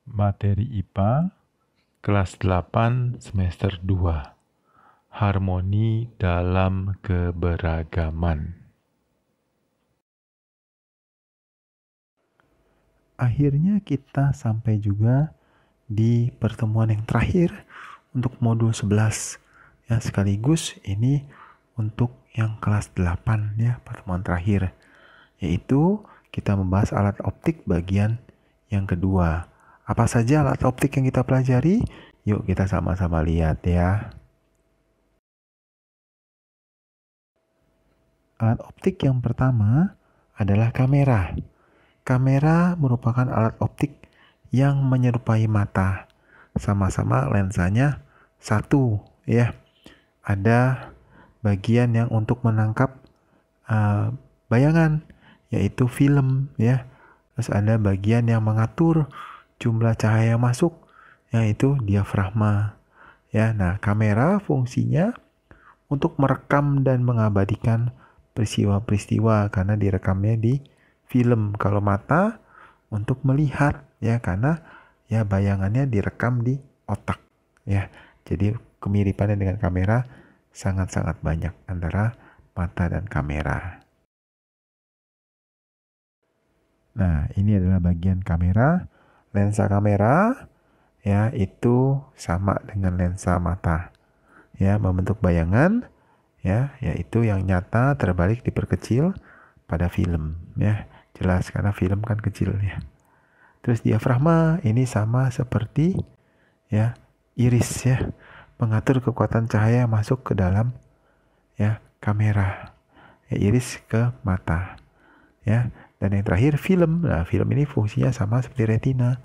Materi IPA kelas 8 semester 2. Harmoni dalam keberagaman. Akhirnya kita sampai juga di pertemuan yang terakhir untuk modul 11. Ya, sekaligus ini untuk yang kelas 8 ya, pertemuan terakhir. Yaitu kita membahas alat optik bagian yang kedua. Apa saja alat optik yang kita pelajari? Yuk kita sama-sama lihat ya. Alat optik yang pertama adalah kamera. Kamera merupakan alat optik yang menyerupai mata. Sama-sama lensanya satu ya. Ada bagian yang untuk menangkap bayangan, yaitu film ya. Terus ada bagian yang mengatur jumlah cahaya masuk, yaitu diafragma. Ya, nah kamera fungsinya untuk merekam dan mengabadikan peristiwa-peristiwa karena direkamnya di film. Kalau mata untuk melihat ya, karena ya bayangannya direkam di otak ya. Jadi kemiripannya dengan kamera sangat-sangat banyak antara mata dan kamera. Nah, ini adalah bagian kamera. Lensa kamera ya itu sama dengan lensa mata. Ya, membentuk bayangan ya, yaitu yang nyata terbalik diperkecil pada film ya. Jelas karena film kan kecil ya. Terus diafragma ini sama seperti ya iris ya, mengatur kekuatan cahaya masuk ke dalam ya kamera. Ya, iris ke mata ya. Dan yang terakhir film. Nah, film ini fungsinya sama seperti retina,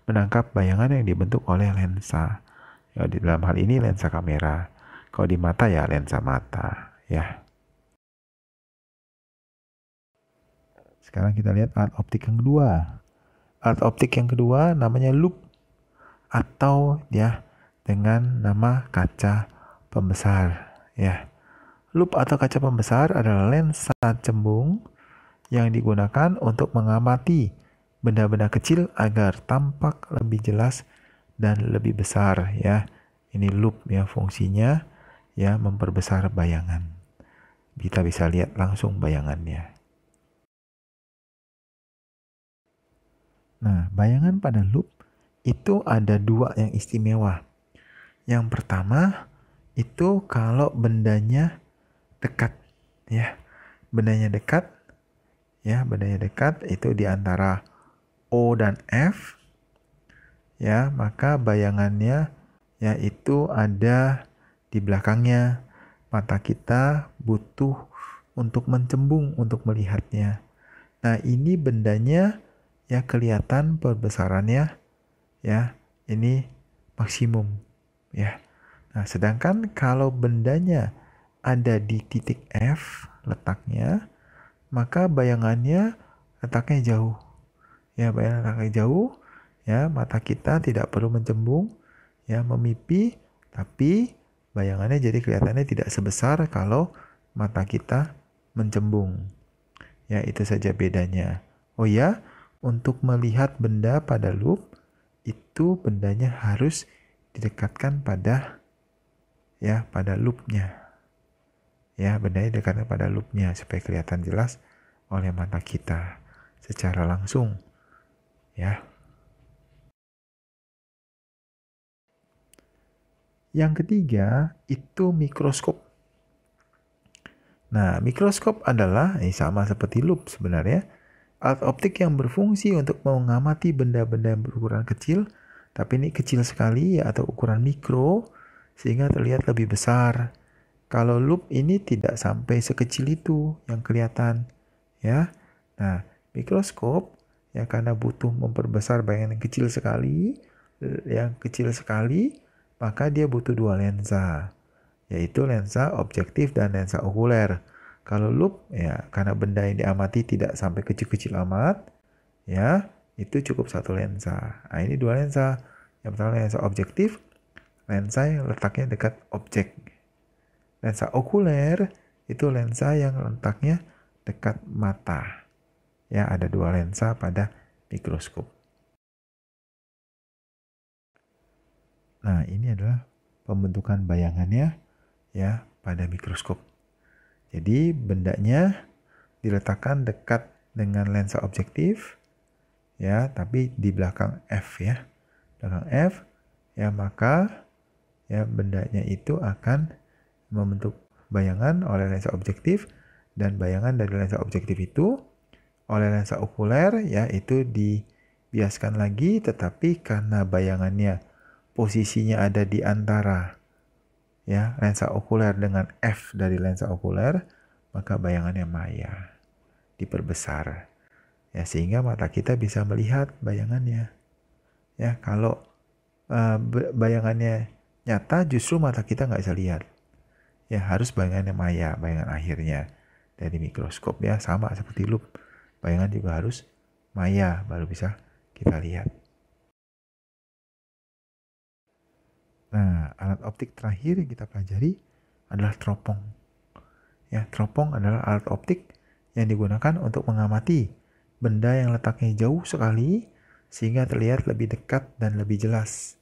menangkap bayangan yang dibentuk oleh lensa. Ya, di dalam hal ini lensa kamera. Kalau di mata ya lensa mata ya. Sekarang kita lihat alat optik yang kedua. Alat optik yang kedua namanya loop atau ya dengan nama kaca pembesar ya. Loop atau kaca pembesar adalah lensa cembung yang digunakan untuk mengamati benda-benda kecil agar tampak lebih jelas dan lebih besar ya. Ini loop ya, fungsinya ya memperbesar bayangan. Kita bisa lihat langsung bayangannya. Nah, bayangan pada loop itu ada dua yang istimewa. Yang pertama itu kalau bendanya dekat ya. Bendanya dekat ya, bendanya dekat itu di antara O dan F ya, maka bayangannya yaitu ada di belakangnya. Mata kita butuh untuk mencembung untuk melihatnya. Nah, ini bendanya ya kelihatan perbesarannya ya, ini maksimum ya. Nah, sedangkan kalau bendanya ada di titik F letaknya, maka bayangannya letaknya jauh. Ya, bayangan letaknya jauh, ya, mata kita tidak perlu mencembung, ya, memipi, tapi bayangannya jadi kelihatannya tidak sebesar kalau mata kita mencembung. Ya, itu saja bedanya. Oh ya, untuk melihat benda pada loop, itu bendanya harus didekatkan pada ya pada loopnya. Ya, bendanya didekatkan pada loopnya supaya kelihatan jelas oleh mata kita secara langsung. Ya. Yang ketiga itu mikroskop. Nah, mikroskop adalah sama seperti loop sebenarnya, alat optik yang berfungsi untuk mengamati benda-benda yang berukuran kecil, tapi ini kecil sekali ya, atau ukuran mikro sehingga terlihat lebih besar. Kalau loop ini tidak sampai sekecil itu yang kelihatan ya. Nah, mikroskop ya karena butuh memperbesar bayangan yang kecil sekali, maka dia butuh dua lensa, yaitu lensa objektif dan lensa okuler. Kalau loop ya karena benda yang diamati tidak sampai kecil-kecil amat ya, itu cukup satu lensa. Nah, ini dua lensa. Yang pertama lensa objektif, lensa yang letaknya dekat objek. Lensa okuler itu lensa yang letaknya dekat mata. Ya, ada dua lensa pada mikroskop. Nah, ini adalah pembentukan bayangannya ya pada mikroskop. Jadi bendanya diletakkan dekat dengan lensa objektif ya, tapi di belakang F ya. Belakang F ya, maka ya bendanya itu akan membentuk bayangan oleh lensa objektif, dan bayangan dari lensa objektif itu oleh lensa okuler ya itu dibiaskan lagi, tetapi karena bayangannya posisinya ada di antara ya lensa okuler dengan F dari lensa okuler, maka bayangannya maya, diperbesar ya, sehingga mata kita bisa melihat bayangannya ya. Kalau bayangannya nyata, justru mata kita nggak bisa lihat ya, harus bayangannya maya, bayangan akhirnya dari mikroskop ya, sama seperti lup, bayangan juga harus maya baru bisa kita lihat. Nah, alat optik terakhir yang kita pelajari adalah teropong. Ya, teropong adalah alat optik yang digunakan untuk mengamati benda yang letaknya jauh sekali sehingga terlihat lebih dekat dan lebih jelas.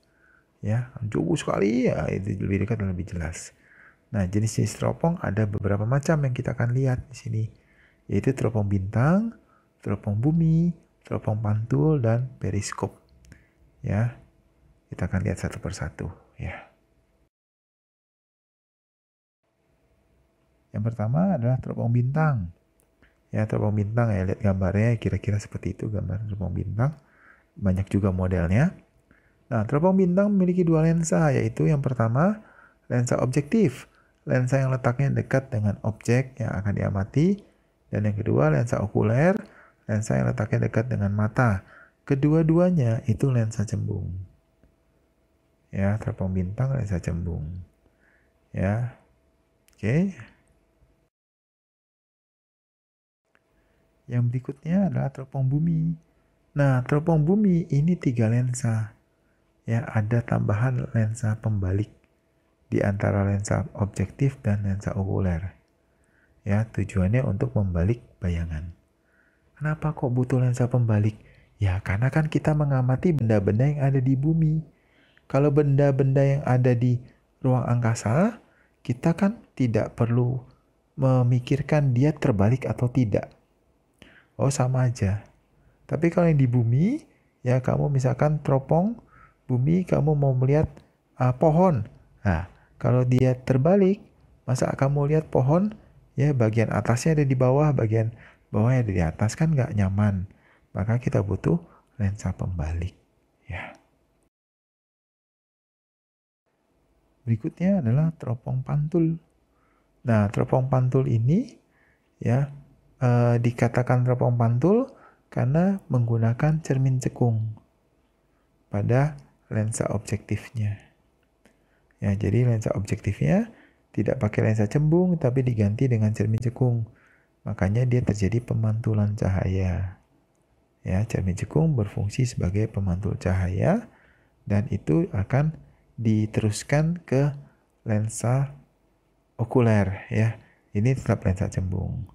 Ya, jauh sekali ya, itu lebih dekat dan lebih jelas. Nah, jenis-jenis teropong ada beberapa macam yang kita akan lihat di sini, yaitu teropong bintang, teropong bumi, teropong pantul, dan periskop. Ya, kita akan lihat satu persatu. Ya. Yang pertama adalah teropong bintang. Ya, teropong bintang ya, lihat gambarnya kira-kira seperti itu gambar teropong bintang. Banyak juga modelnya. Nah, teropong bintang memiliki dua lensa, yaitu yang pertama lensa objektif, lensa yang letaknya dekat dengan objek yang akan diamati, dan yang kedua lensa okuler, lensa yang letaknya dekat dengan mata. Kedua-duanya itu lensa cembung. Ya, teropong bintang lensa cembung. Ya. Oke. Yang berikutnya adalah teropong bumi. Nah, teropong bumi ini 3 lensa. Ya, ada tambahan lensa pembalik di antara lensa objektif dan lensa okuler. Ya, tujuannya untuk membalik bayangan. Kenapa kok butuh lensa pembalik? Ya, karena kan kita mengamati benda-benda yang ada di bumi. Kalau benda-benda yang ada di ruang angkasa, kita kan tidak perlu memikirkan dia terbalik atau tidak. Oh, sama aja. Tapi kalau yang di bumi, ya kamu misalkan teropong bumi, kamu mau melihat pohon. Nah, kalau dia terbalik, masa kamu lihat pohon, ya bagian atasnya ada di bawah, bagian bawahnya ada di atas, kan nggak nyaman. Maka kita butuh lensa pembalik. Ya. Berikutnya adalah teropong pantul. Nah, teropong pantul ini ya dikatakan teropong pantul karena menggunakan cermin cekung pada lensa objektifnya. Ya, jadi lensa objektifnya tidak pakai lensa cembung tapi diganti dengan cermin cekung. Makanya dia terjadi pemantulan cahaya. Ya, cermin cekung berfungsi sebagai pemantul cahaya dan itu akan diteruskan ke lensa okuler ya. Ini tetap lensa cembung.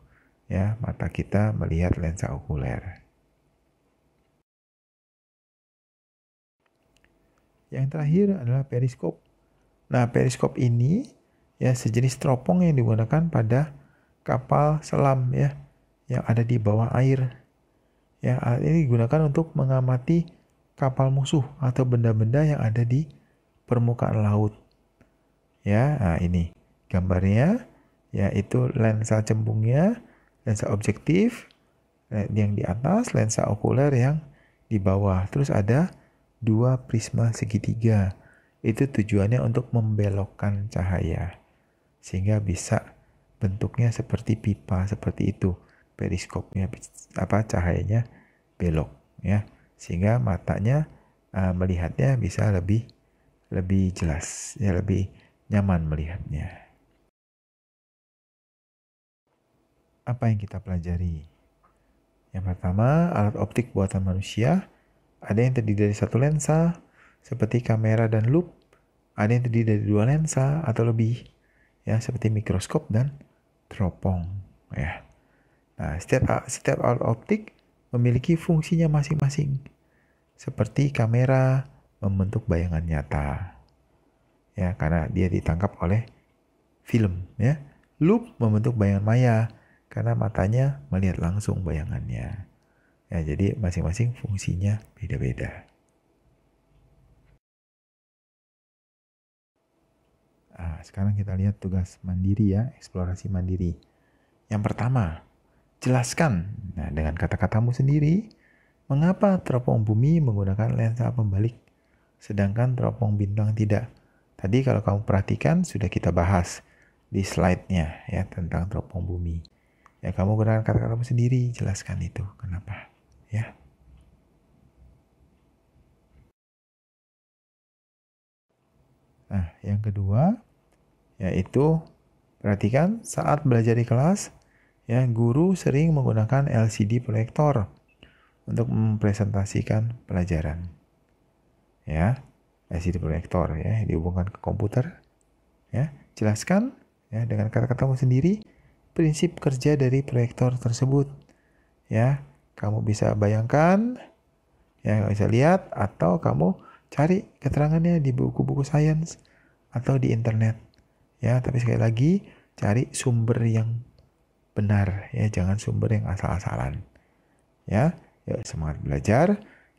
Ya, mata kita melihat lensa okuler. Yang terakhir adalah periskop. Nah, periskop ini ya sejenis teropong yang digunakan pada kapal selam ya yang ada di bawah air. Ya, ini digunakan untuk mengamati kapal musuh atau benda-benda yang ada di permukaan laut. Ya, nah ini gambarnya yaitu lensa cembungnya, lensa objektif yang di atas, lensa okuler yang di bawah. Terus ada 2 prisma segitiga. Itu tujuannya untuk membelokkan cahaya sehingga bisa bentuknya seperti pipa seperti itu. Periskopnya cahayanya belok ya, sehingga matanya melihatnya bisa lebih jelas ya, lebih nyaman melihatnya. Apa yang kita pelajari? Yang pertama, alat optik buatan manusia ada yang terdiri dari satu lensa seperti kamera dan lup, ada yang terdiri dari 2 lensa atau lebih ya seperti mikroskop dan teropong ya. Nah, setiap alat optik memiliki fungsinya masing-masing. Seperti kamera membentuk bayangan nyata. ya, karena dia ditangkap oleh film, ya. Loop membentuk bayangan maya karena matanya melihat langsung bayangannya. Ya, jadi masing-masing fungsinya beda-beda. Nah, sekarang kita lihat tugas mandiri ya, eksplorasi mandiri. Yang pertama, jelaskan dengan kata-katamu sendiri mengapa teropong bumi menggunakan lensa pembalik sedangkan teropong bintang tidak. Tadi kalau kamu perhatikan sudah kita bahas di slide-nya ya tentang teropong bumi. Ya, kamu gunakan kata-katamu sendiri, jelaskan itu kenapa ya. Nah, yang kedua yaitu perhatikan saat belajar di kelas ya, guru sering menggunakan LCD proyektor untuk mempresentasikan pelajaran. Ya, LCD proyektor ya dihubungkan ke komputer. Ya, jelaskan ya dengan kata-katamu sendiri prinsip kerja dari proyektor tersebut. Ya, kamu bisa bayangkan, ya kamu bisa lihat atau kamu cari keterangannya di buku-buku sains atau di internet. Ya, tapi sekali lagi cari sumber yang benar ya, jangan sumber yang asal-asalan. Ya, yuk semangat belajar.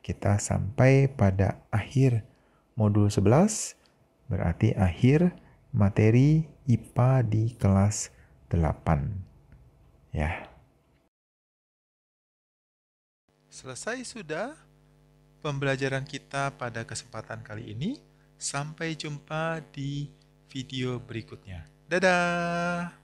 Kita sampai pada akhir modul 11, berarti akhir materi IPA di kelas 8. Ya. Selesai sudah pembelajaran kita pada kesempatan kali ini. Sampai jumpa di video berikutnya. Dadah!